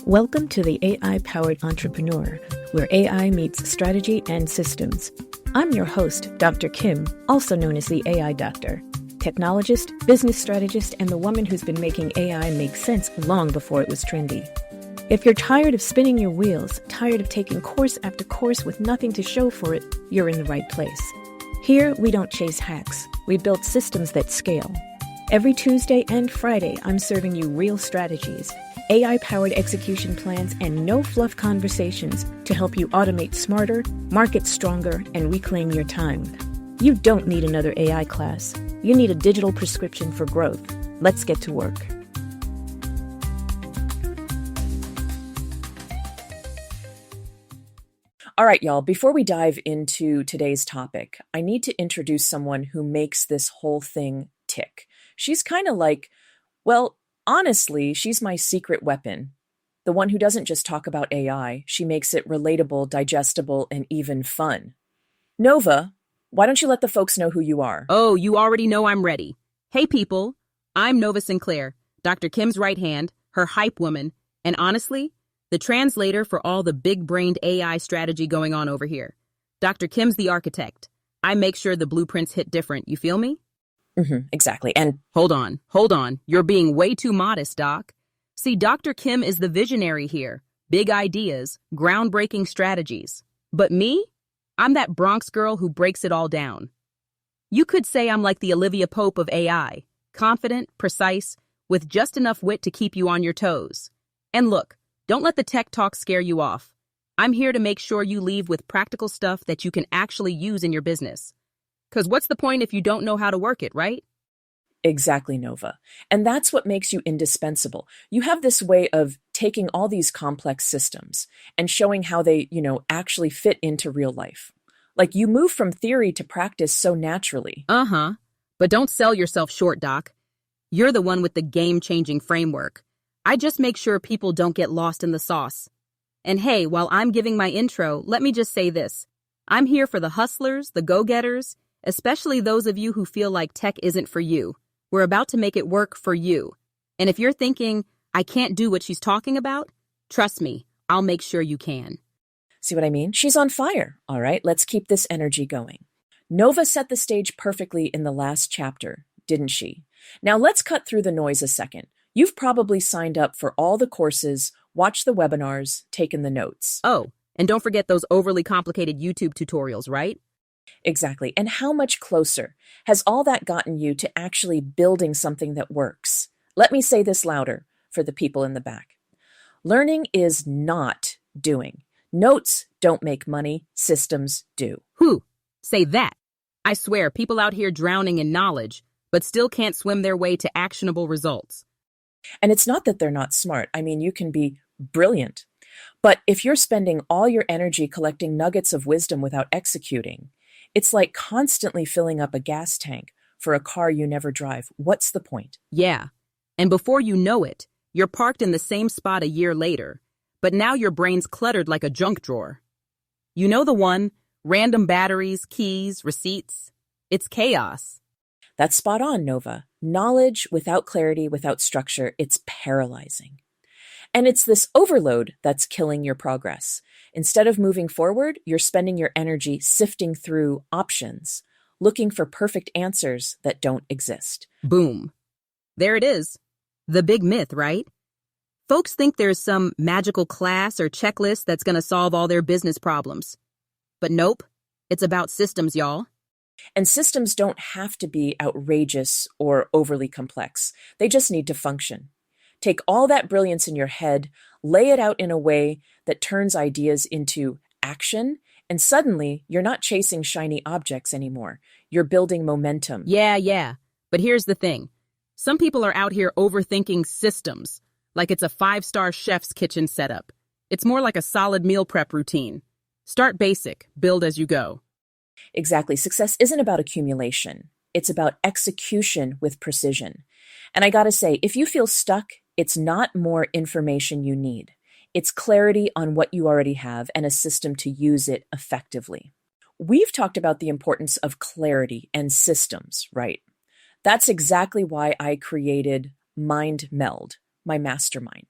Welcome to the AI-powered entrepreneur, where AI meets strategy and systems. I'm your host, Dr. Kim, also known as the AI Doctor, technologist, business strategist, and the woman who's been making AI make sense long before it was trendy. If you're tired of spinning your wheels, tired of taking course after course with nothing to show for it, you're in the right place. Here, we don't chase hacks. We build systems that scale. Every Tuesday and Friday, I'm serving you real strategies, AI-powered execution plans, and no-fluff conversations to help you automate smarter, market stronger, and reclaim your time. You don't need another AI class. You need a digital prescription for growth. Let's get to work. All right, y'all, before we dive into today's topic, I need to introduce someone who makes this whole thing tick. She's kind of like, well, honestly, she's my secret weapon. The one who doesn't just talk about AI, she makes it relatable, digestible, and even fun. Nova, why don't you let the folks know who you are? Oh, you already know I'm ready. Hey, people. I'm Nova Sinclair, Dr. Kim's right hand, her hype woman, and honestly, the translator for all the big-brained AI strategy going on over here. Dr. Kim's the architect. I make sure the blueprints hit different, you feel me? Exactly. And Hold on. You're being way too modest, Doc. See, Dr. Kim is the visionary here. Big ideas, groundbreaking strategies. But me? I'm that Bronx girl who breaks it all down. You could say I'm like the Olivia Pope of AI. Confident, precise, with just enough wit to keep you on your toes. And look, don't let the tech talk scare you off. I'm here to make sure you leave with practical stuff that you can actually use in your business. Because what's the point if you don't know how to work it, right? exactly, Nova. And that's what makes you indispensable. You have this way of taking all these complex systems and showing how they, actually fit into real life. Like you move from theory to practice so naturally. But don't sell yourself short, Doc. You're the one with the game-changing framework. I just make sure people don't get lost in the sauce. And hey, while I'm giving my intro, let me just say this. I'm here for the hustlers, the go-getters, especially those of you who feel like tech isn't for you. We're about to make it work for you. And if you're thinking, I can't do what she's talking about, trust me, I'll make sure you can. See what I mean? She's on fire. All right, let's keep this energy going. Nova set the stage perfectly in the last chapter, didn't she? Now let's cut through the noise a second. You've probably signed up for all the courses, watched the webinars, taken the notes. Oh, and don't forget those overly complicated YouTube tutorials, right? Exactly. And how much closer has all that gotten you to actually building something that works? Let me say this louder for the people in the back. Learning is not doing. Notes don't make money, systems do. Who? Say that. I swear, people out here drowning in knowledge, but still can't swim their way to actionable results. And it's not that they're not smart. I mean, you can be brilliant. But if you're spending all your energy collecting nuggets of wisdom without executing, it's like constantly filling up a gas tank for a car you never drive. What's the point? Yeah. And before you know it, you're parked in the same spot a year later, but now your brain's cluttered like a junk drawer. You know the one? Random batteries, keys, receipts. It's chaos. That's spot on, Nova. Knowledge without clarity, without structure, it's paralyzing. And it's this overload that's killing your progress. Instead of moving forward, you're spending your energy sifting through options, looking for perfect answers that don't exist. Boom. There it is. The big myth, right? Folks think there's some magical class or checklist that's going to solve all their business problems. But nope, it's about systems, y'all. And systems don't have to be outrageous or overly complex. They just need to function. Take all that brilliance in your head, lay it out in a way that turns ideas into action, and suddenly you're not chasing shiny objects anymore. You're building momentum. Yeah. But here's the thing. Some people are out here overthinking systems, like it's a 5-star chef's kitchen setup. It's more like a solid meal prep routine. Start basic, build as you go. Exactly. Success isn't about accumulation. It's about execution with precision. And I gotta say, if you feel stuck, it's not more information you need. It's clarity on what you already have and a system to use it effectively. We've talked about the importance of clarity and systems, right? That's exactly why I created Mind Meld, my mastermind.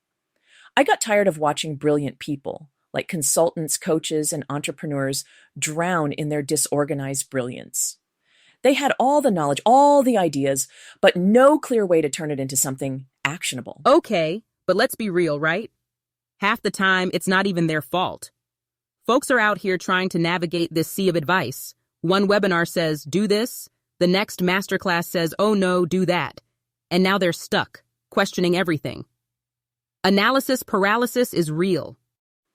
I got tired of watching brilliant people, like consultants, coaches, and entrepreneurs, drown in their disorganized brilliance. They had all the knowledge, all the ideas, but no clear way to turn it into something actionable. Okay, but let's be real, right? Half the time, it's not even their fault. Folks are out here trying to navigate this sea of advice. One webinar says, do this. The next masterclass says, oh no, do that. And now they're stuck, questioning everything. Analysis paralysis is real.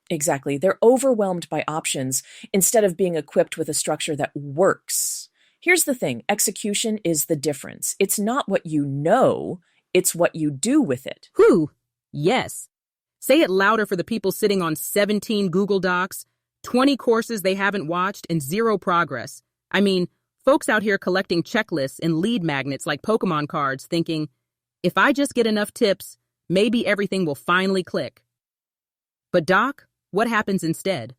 Exactly. They're overwhelmed by options instead of being equipped with a structure that works. Here's the thing. Execution is the difference. It's not what you know, it's what you do with it. Whew, yes. Say it louder for the people sitting on 17 Google Docs, 20 courses they haven't watched, and zero progress. I mean, folks out here collecting checklists and lead magnets like Pokemon cards thinking, if I just get enough tips, maybe everything will finally click. But Doc, what happens instead?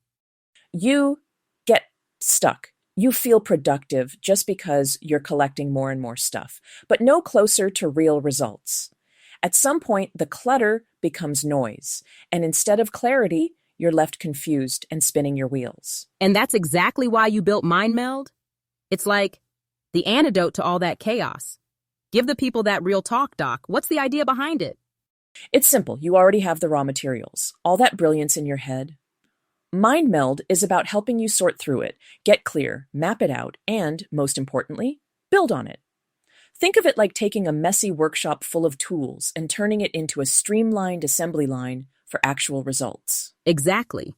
You get stuck. You feel productive just because you're collecting more and more stuff, but no closer to real results. At some point, the clutter becomes noise, and instead of clarity, you're left confused and spinning your wheels. And that's exactly why you built MindMeld? It's like the antidote to all that chaos. Give the people that real talk, Doc. What's the idea behind it? It's simple. You already have the raw materials, all that brilliance in your head. MindMeld is about helping you sort through it, get clear, map it out, and, most importantly, build on it. Think of it like taking a messy workshop full of tools and turning it into a streamlined assembly line for actual results. Exactly.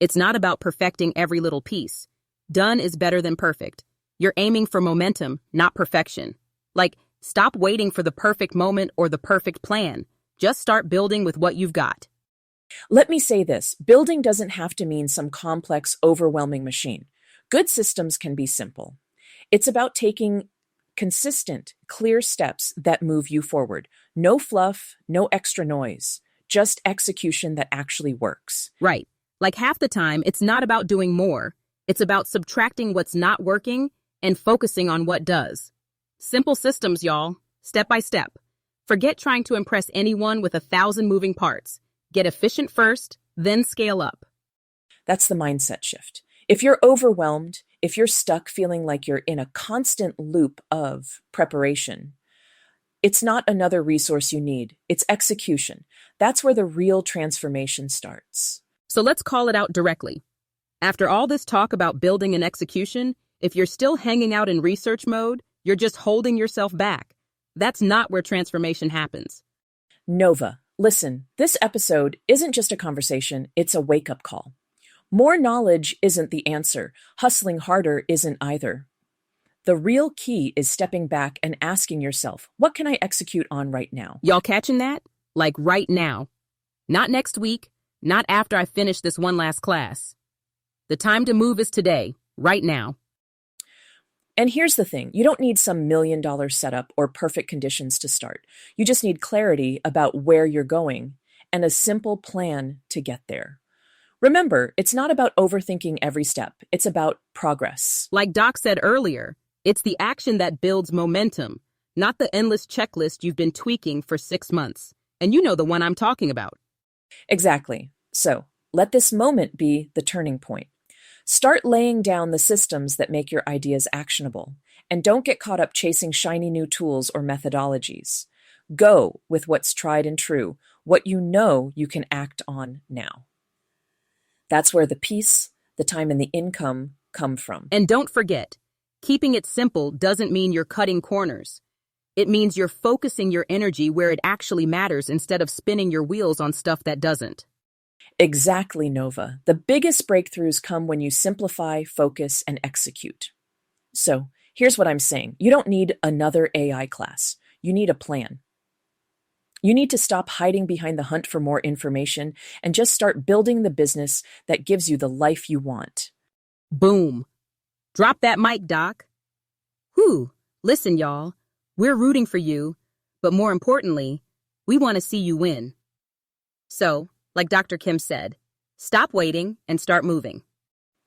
It's not about perfecting every little piece. Done is better than perfect. You're aiming for momentum, not perfection. Like, stop waiting for the perfect moment or the perfect plan. Just start building with what you've got. Let me say this, building doesn't have to mean some complex, overwhelming machine. Good systems can be simple. It's about taking consistent, clear steps that move you forward. No fluff, no extra noise, just execution that actually works. Right. Like half the time, it's not about doing more. It's about subtracting what's not working and focusing on what does. Simple systems, y'all. Step by step. Forget trying to impress anyone with 1,000 moving parts. Get efficient first, then scale up. That's the mindset shift. If you're overwhelmed, if you're stuck feeling like you're in a constant loop of preparation, it's not another resource you need. It's execution. That's where the real transformation starts. So let's call it out directly. After all this talk about building and execution, if you're still hanging out in research mode, you're just holding yourself back. That's not where transformation happens. Nova, listen, this episode isn't just a conversation, it's a wake-up call. More knowledge isn't the answer. Hustling harder isn't either. The real key is stepping back and asking yourself, what can I execute on right now? Y'all catching that? Like right now. Not next week, not after I finish this one last class. The time to move is today, right now. And here's the thing, you don't need some $1 million setup or perfect conditions to start. You just need clarity about where you're going and a simple plan to get there. Remember, it's not about overthinking every step. It's about progress. Like Doc said earlier, it's the action that builds momentum, not the endless checklist you've been tweaking for 6 months. And you know the one I'm talking about. Exactly. So let this moment be the turning point. Start laying down the systems that make your ideas actionable, and don't get caught up chasing shiny new tools or methodologies. Go with what's tried and true, what you know you can act on now. That's where the peace, the time, and the income come from. And don't forget, keeping it simple doesn't mean you're cutting corners. It means you're focusing your energy where it actually matters instead of spinning your wheels on stuff that doesn't. Exactly, Nova. The biggest breakthroughs come when you simplify, focus, and execute. So here's what I'm saying. You don't need another AI class. You need a plan. You need to stop hiding behind the hunt for more information and just start building the business that gives you the life you want. Boom. Drop that mic, Doc. Whew. Listen, y'all. We're rooting for you, but more importantly, we want to see you win. So, like Dr. Kim said, stop waiting and start moving.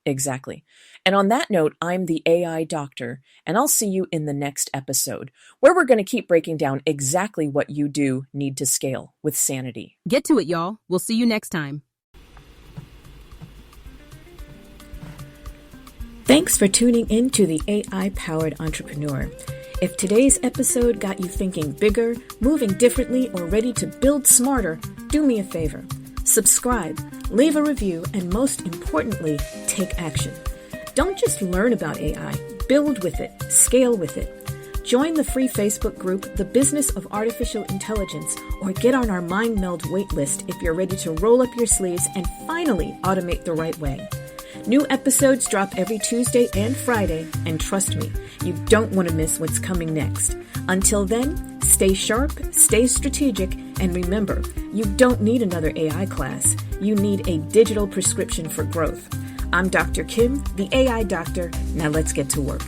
Exactly. And on that note, I'm the AI doctor, and I'll see you in the next episode, where we're going to keep breaking down exactly what you do need to scale with sanity. Get to it, y'all. We'll see you next time. Thanks for tuning in to the AI-Powered Entrepreneur. If today's episode got you thinking bigger, moving differently, or ready to build smarter, do me a favor. Subscribe, leave a review, and most importantly, take action. Don't just learn about AI, build with it, scale with it. Join the free Facebook group, The Business of Artificial Intelligence, or get on our Mind Meld waitlist if you're ready to roll up your sleeves and finally automate the right way. New episodes drop every Tuesday and Friday, and trust me, you don't want to miss what's coming next. Until then, stay sharp, stay strategic, and remember, you don't need another AI class. You need a digital prescription for growth. I'm Dr. Kim, the AI doctor. Now let's get to work.